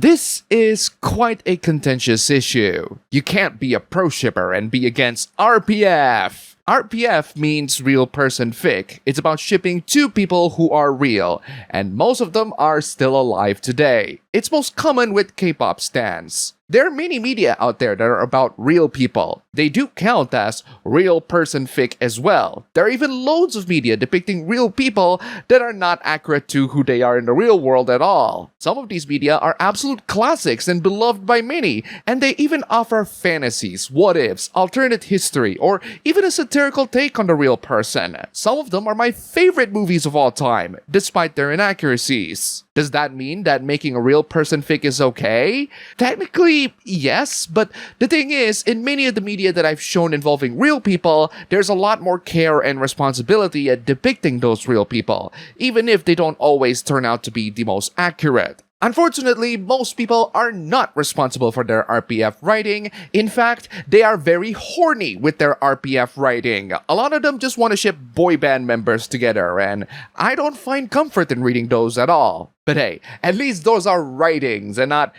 This is quite a contentious issue. You can't be a pro-shipper and be against RPF. RPF means real person fic. It's about shipping two people who are real, and most of them are still alive today. It's most common with K-pop stans. There are many media out there that are about real people. They do count as real person fic as well. There are even loads of media depicting real people that are not accurate to who they are in the real world at all. Some of these media are absolute classics and beloved by many, and they even offer fantasies, what-ifs, alternate history, or even a satirical take on the real person. Some of them are my favorite movies of all time, despite their inaccuracies. Does that mean that making a real person fic is okay? Technically, yes, but the thing is, in many of the media that I've shown involving real people, there's a lot more care and responsibility at depicting those real people, even if they don't always turn out to be the most accurate. Unfortunately, most people are not responsible for their RPF writing. In fact, they are very horny with their RPF writing. A lot of them just want to ship boy band members together, and I don't find comfort in reading those at all. But hey, at least those are writings and not,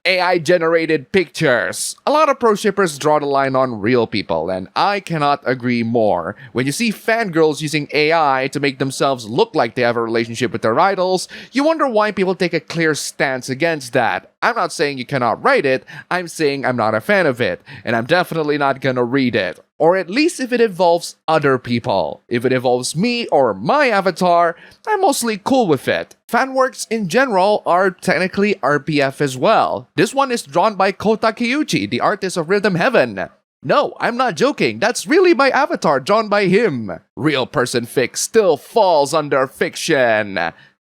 AI-generated pictures. A lot of pro-shippers draw the line on real people, and I cannot agree more. When you see fangirls using AI to make themselves look like they have a relationship with their idols, you wonder why people take a clear stance against that. I'm not saying you cannot write it, I'm saying I'm not a fan of it, and I'm definitely not gonna read it. Or at least if it involves other people. If it involves me or my avatar, I'm mostly cool with it. Fanworks in general are technically RPF as well. This one is drawn by Kota Kiyuchi, the artist of Rhythm Heaven. No, I'm not joking, that's really my avatar drawn by him. Real person fic still falls under fiction.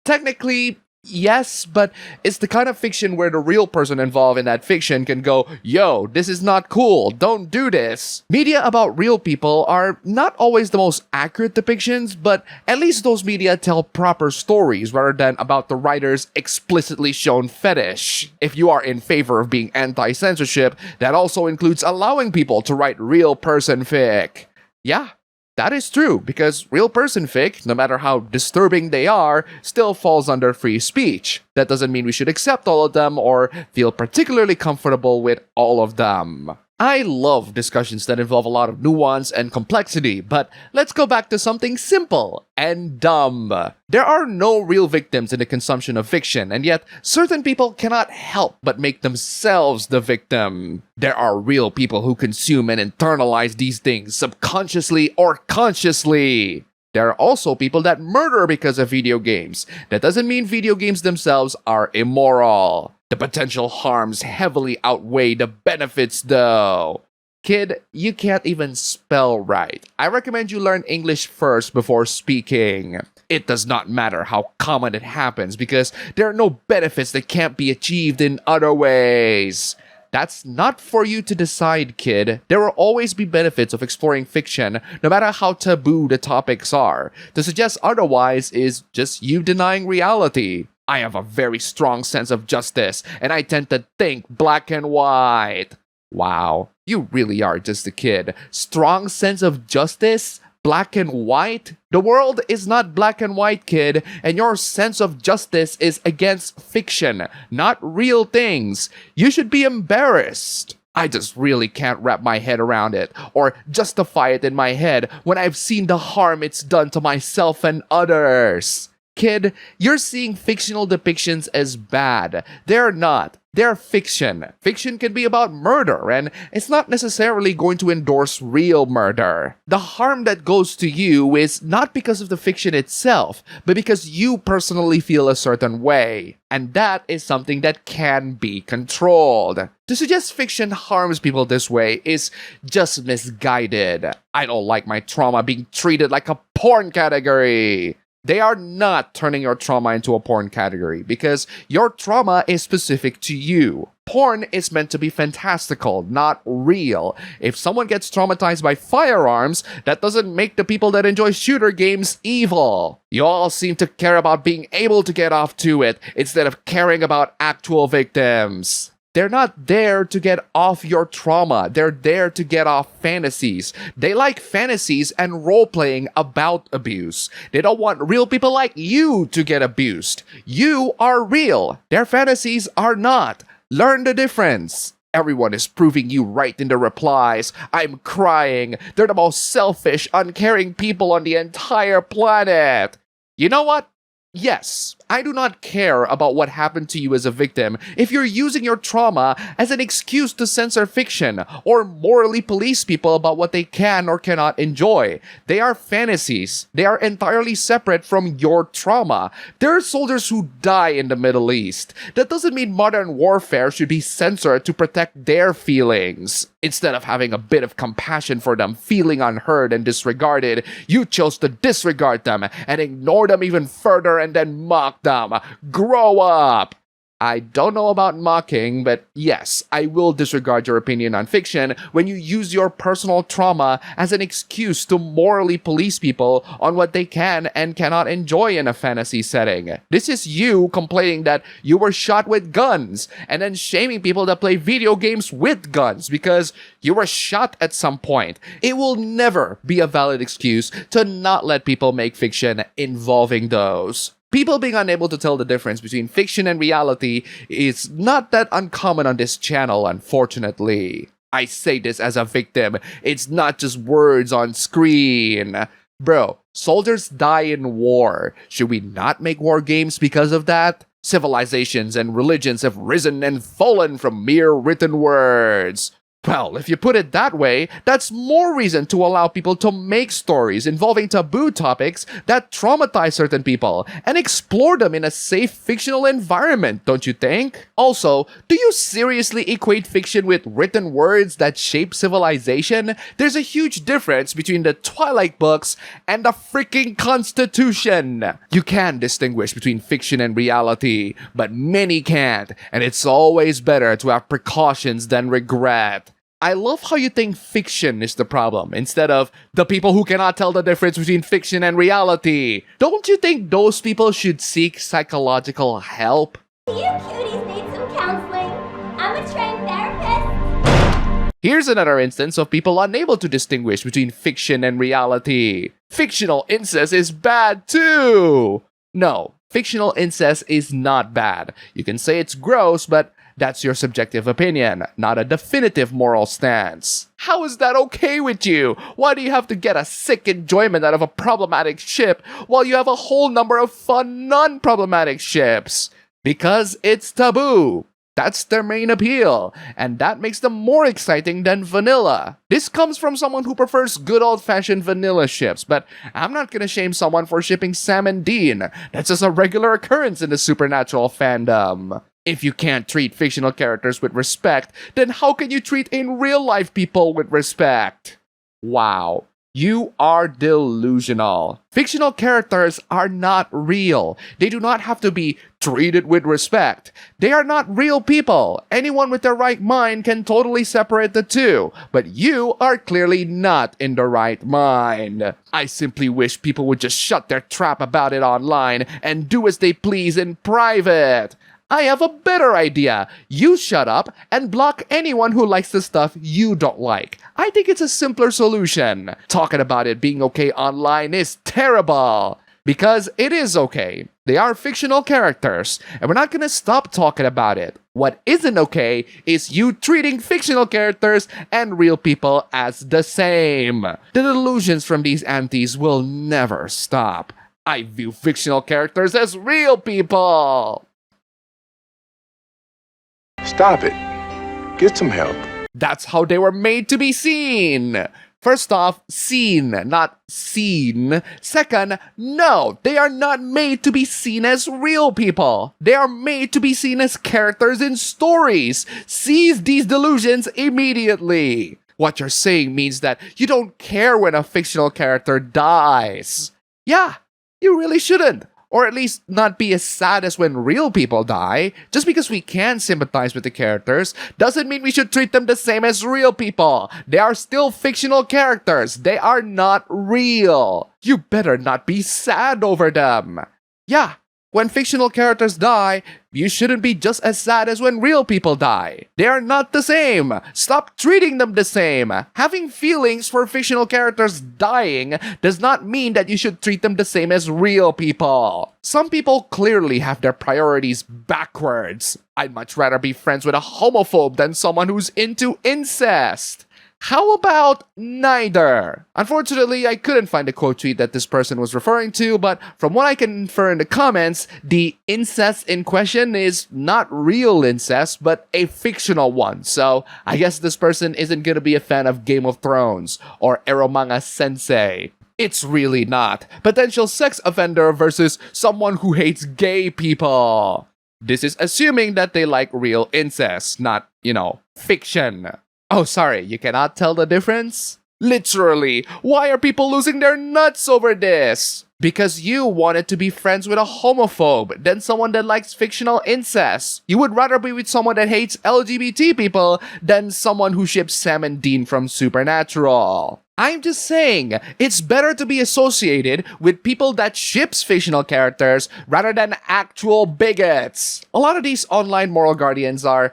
Technically, yes, but it's the kind of fiction where the real person involved in that fiction can go, yo, this is not cool, don't do this. Media about real people are not always the most accurate depictions, but at least those media tell proper stories rather than about the writer's explicitly shown fetish. If you are in favor of being anti-censorship, that also includes allowing people to write real person fic. Yeah. That is true, because real person fic, no matter how disturbing they are, still falls under free speech. That doesn't mean we should accept all of them or feel particularly comfortable with all of them. I love discussions that involve a lot of nuance and complexity, but let's go back to something simple and dumb. There are no real victims in the consumption of fiction, and yet certain people cannot help but make themselves the victim. There are real people who consume and internalize these things subconsciously or consciously. There are also people that murder because of video games. That doesn't mean video games themselves are immoral. The potential harms heavily outweigh the benefits though. Kid, you can't even spell right. I recommend you learn English first before speaking. It does not matter how common it happens because there are no benefits that can't be achieved in other ways. That's not for you to decide, kid. There will always be benefits of exploring fiction, no matter how taboo the topics are. To suggest otherwise is just you denying reality. I have a very strong sense of justice, and I tend to think black and white. Wow, you really are just a kid. Strong sense of justice? Black and white? The world is not black and white, kid, and your sense of justice is against fiction, not real things. You should be embarrassed. I just really can't wrap my head around it, or justify it in my head when I've seen the harm it's done to myself and others. Kid, you're seeing fictional depictions as bad. They're not. They're fiction. Fiction can be about murder, and it's not necessarily going to endorse real murder. The harm that goes to you is not because of the fiction itself, but because you personally feel a certain way. And that is something that can be controlled. To suggest fiction harms people this way is just misguided. I don't like my trauma being treated like a porn category. They are not turning your trauma into a porn category because your trauma is specific to you. Porn is meant to be fantastical, not real. If someone gets traumatized by firearms, that doesn't make the people that enjoy shooter games evil. You all seem to care about being able to get off to it instead of caring about actual victims. They're not there to get off your trauma. They're there to get off fantasies. They like fantasies and role-playing about abuse. They don't want real people like you to get abused. You are real. Their fantasies are not. Learn the difference. Everyone is proving you right in the replies. I'm crying. They're the most selfish, uncaring people on the entire planet. You know what? Yes, I do not care about what happened to you as a victim if you're using your trauma as an excuse to censor fiction or morally police people about what they can or cannot enjoy. They are fantasies. They are entirely separate from your trauma. There are soldiers who die in the Middle East. That doesn't mean modern warfare should be censored to protect their feelings. Instead of having a bit of compassion for them feeling unheard and disregarded, you chose to disregard them and ignore them even further and then mock them. Grow up! I don't know about mocking, but yes, I will disregard your opinion on fiction when you use your personal trauma as an excuse to morally police people on what they can and cannot enjoy in a fantasy setting. This is you complaining that you were shot with guns, and then shaming people that play video games with guns because you were shot at some point. It will never be a valid excuse to not let people make fiction involving those. People being unable to tell the difference between fiction and reality is not that uncommon on this channel, unfortunately. I say this as a victim. It's not just words on screen. Bro, soldiers die in war. Should we not make war games because of that? Civilizations and religions have risen and fallen from mere written words. Well, if you put it that way, that's more reason to allow people to make stories involving taboo topics that traumatize certain people and explore them in a safe fictional environment, don't you think? Also, do you seriously equate fiction with written words that shape civilization? There's a huge difference between the Twilight books and the freaking Constitution. You can distinguish between fiction and reality, but many can't, and it's always better to have precautions than regret. I love how you think fiction is the problem instead of the people who cannot tell the difference between fiction and reality. Don't you think those people should seek psychological help? You cuties need some counseling. I'm a trained therapist. Here's another instance of people unable to distinguish between fiction and reality. Fictional incest is bad too! No, fictional incest is not bad. You can say it's gross, but that's your subjective opinion, not a definitive moral stance. How is that okay with you? Why do you have to get a sick enjoyment out of a problematic ship while you have a whole number of fun non-problematic ships? Because it's taboo. That's their main appeal, and that makes them more exciting than vanilla. This comes from someone who prefers good old-fashioned vanilla ships, but I'm not gonna shame someone for shipping Sam and Dean. That's just a regular occurrence in the supernatural fandom. If you can't treat fictional characters with respect, then how can you treat in real-life people with respect? Wow. You are delusional. Fictional characters are not real. They do not have to be treated with respect. They are not real people. Anyone with their right mind can totally separate the two, but you are clearly not in the right mind. I simply wish people would just shut their trap about it online and do as they please in private. I have a better idea. You shut up and block anyone who likes the stuff you don't like. I think it's a simpler solution. Talking about it being okay online is terrible. Because it is okay. They are fictional characters, and we're not gonna stop talking about it. What isn't okay is you treating fictional characters and real people as the same. The delusions from these antis will never stop. I view fictional characters as real people. Stop it. Get some help. That's how they were made to be seen. First off, seen, not seen. Second, no, they are not made to be seen as real people. They are made to be seen as characters in stories. Seize these delusions immediately. What you're saying means that you don't care when a fictional character dies. Yeah, you really shouldn't. Or at least not be as sad as when real people die. Just because we can sympathize with the characters doesn't mean we should treat them the same as real people. They are still fictional characters. They are not real. You better not be sad over them. Yeah, When fictional characters die, you shouldn't be just as sad as when real people die. They are not the same. Stop treating them the same. Having feelings for fictional characters dying does not mean that you should treat them the same as real people. Some people clearly have their priorities backwards. I'd much rather be friends with a homophobe than someone who's into incest. How about neither? Unfortunately, I couldn't find the quote tweet that this person was referring to, but from what I can infer in the comments, the incest in question is not real incest, but a fictional one. So I guess this person isn't gonna be a fan of Game of Thrones or Eromanga Sensei. It's really not. Potential sex offender versus someone who hates gay people. This is assuming that they like real incest, not, fiction. Oh, sorry, you cannot tell the difference? Literally, why are people losing their nuts over this? Because you wanted to be friends with a homophobe than someone that likes fictional incest. You would rather be with someone that hates LGBT people than someone who ships Sam and Dean from Supernatural. I'm just saying, it's better to be associated with people that ships fictional characters rather than actual bigots. A lot of these online moral guardians are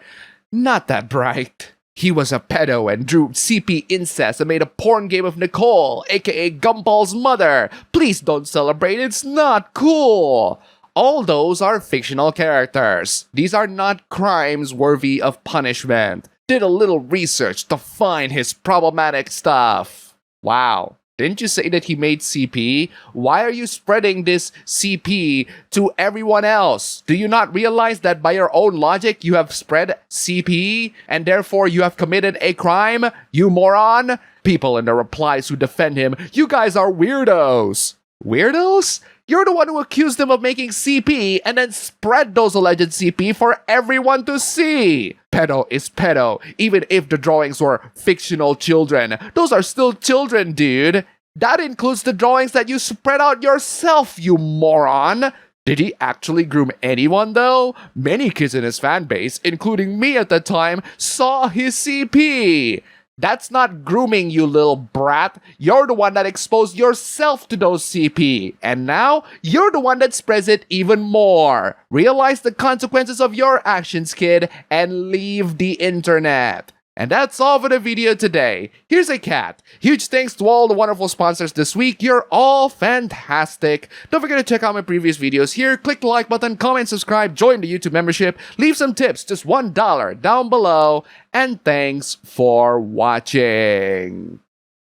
not that bright. He was a pedo and drew CP incest and made a porn game of Nicole, aka Gumball's mother. Please don't celebrate, it's not cool. All those are fictional characters. These are not crimes worthy of punishment. Did a little research to find his problematic stuff. Wow. Didn't you say that he made CP? Why are you spreading this CP to everyone else? Do you not realize that by your own logic you have spread CP and therefore you have committed a crime? You moron! People in the replies who defend him, you guys are weirdos. Weirdos? You're the one who accused him of making CP and then spread those alleged CP for everyone to see. Pedo is pedo, even if the drawings were fictional children. Those are still children, dude. That includes the drawings that you spread out yourself, you moron. Did he actually groom anyone, though? Many kids in his fan base, including me at the time, saw his CP. That's not grooming, you little brat. You're the one that exposed yourself to those CP. And now, you're the one that spreads it even more. Realize the consequences of your actions, kid, and leave the internet. And that's all for the video today. Here's a cat. Huge thanks to all the wonderful sponsors this week. You're all fantastic. Don't forget to check out my previous videos here. Click the like button, comment, subscribe, join the YouTube membership, leave some tips, just $1 down below. And thanks for watching.